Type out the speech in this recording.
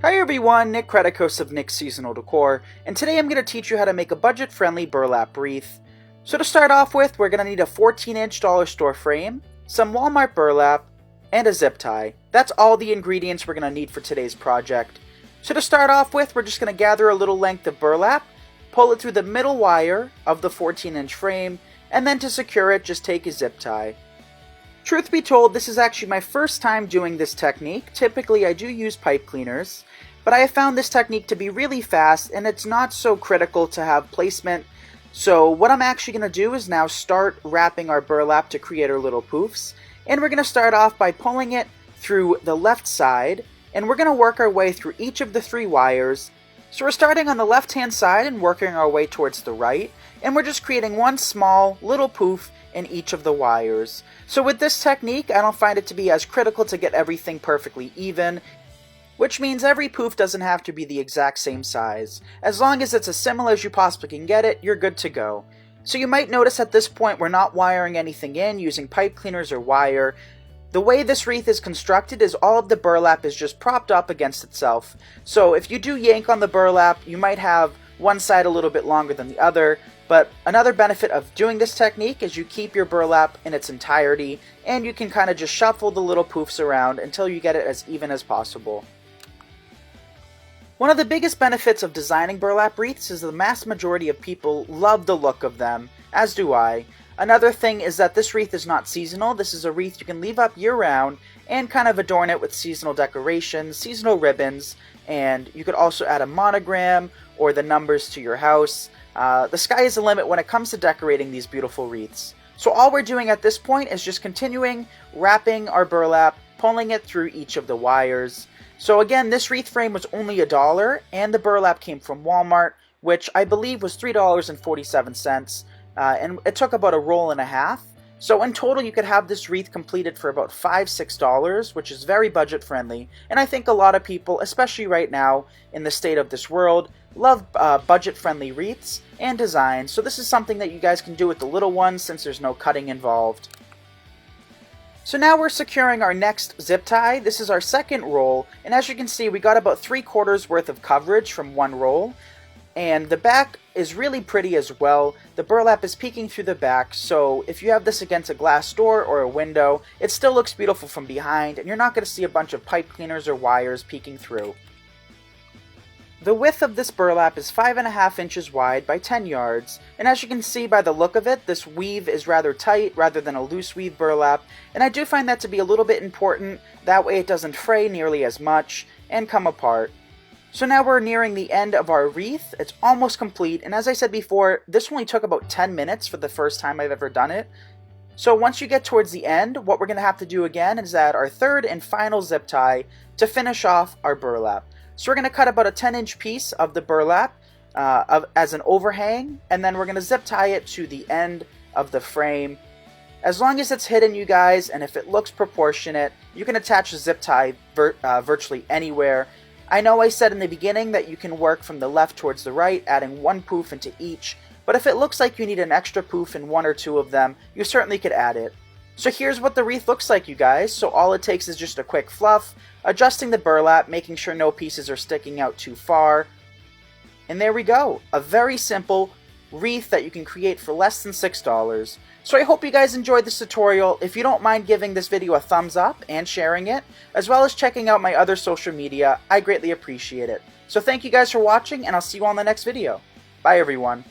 Hi everyone, Nick Credicos of Nick's Seasonal Decor, and today I'm going to teach you how to make a budget-friendly burlap wreath. So to start off with, we're going to need a 14-inch dollar store frame, some Walmart burlap, and a zip tie. That's all the ingredients we're going to need for today's project. So to start off with, we're just going to gather a little length of burlap, pull it through the middle wire of the 14-inch frame, and then to secure it, just take a zip tie. Truth be told, this is actually my first time doing this technique. Typically I do use pipe cleaners, but I have found this technique to be really fast and it's not so critical to have placement. So what I'm actually going to do is now start wrapping our burlap to create our little poofs. And we're going to start off by pulling it through the left side, and we're going to work our way through each of the 3 wires. So we're starting on the left hand side and working our way towards the right, and we're just creating one small little poof in each of the wires. So with this technique, I don't find it to be as critical to get everything perfectly even, which means every poof doesn't have to be the exact same size. As long as it's as similar as you possibly can get it, you're good to go. So you might notice at this point we're not wiring anything in using pipe cleaners or wire. The way this wreath is constructed is all of the burlap is just propped up against itself. So if you do yank on the burlap, you might have one side a little bit longer than the other. But another benefit of doing this technique is you keep your burlap in its entirety, and you can kind of just shuffle the little poofs around until you get it as even as possible. One of the biggest benefits of designing burlap wreaths is the vast majority of people love the look of them, as do I. Another thing is that this wreath is not seasonal. This is a wreath you can leave up year-round and kind of adorn it with seasonal decorations, seasonal ribbons, and you could also add a monogram or the numbers to your house. The sky is the limit when it comes to decorating these beautiful wreaths. So all we're doing at this point is just continuing wrapping our burlap, pulling it through each of the wires. So again, this wreath frame was only $1, and the burlap came from Walmart, which I believe was $3.47, and it took about a roll and a half. So in total, you could have this wreath completed for about $5-6, which is very budget friendly, and I think a lot of people, especially right now in the state of this world, love budget-friendly wreaths and designs, so this is something that you guys can do with the little ones since there's no cutting involved. So now we're securing our next zip tie. This is our second roll, and as you can see, we got about 3/4 worth of coverage from one roll, and the back is really pretty as well. The burlap is peeking through the back, so if you have this against a glass door or a window, it still looks beautiful from behind, and you're not going to see a bunch of pipe cleaners or wires peeking through. The width of this burlap is 5.5 inches wide by 10 yards, and as you can see by the look of it, this weave is rather tight rather than a loose weave burlap, and I do find that to be a little bit important. That way it doesn't fray nearly as much and come apart. So now we're nearing the end of our wreath. It's almost complete, and as I said before, this only took about 10 minutes for the first time I've ever done it. So once you get towards the end, what we're going to have to do again is add our third and final zip tie to finish off our burlap. So we're going to cut about a 10-inch piece of the burlap as an overhang, and then we're going to zip tie it to the end of the frame. As long as it's hidden, you guys, and if it looks proportionate, you can attach a zip tie virtually anywhere. I know I said in the beginning that you can work from the left towards the right, adding one poof into each, but if it looks like you need an extra poof in one or two of them, you certainly could add it. So here's what the wreath looks like, you guys. So all it takes is just a quick fluff, adjusting the burlap, making sure no pieces are sticking out too far. And there we go. A very simple wreath that you can create for less than $6. So I hope you guys enjoyed this tutorial. If you don't mind giving this video a thumbs up and sharing it, as well as checking out my other social media, I greatly appreciate it. So thank you guys for watching, and I'll see you on the next video. Bye everyone.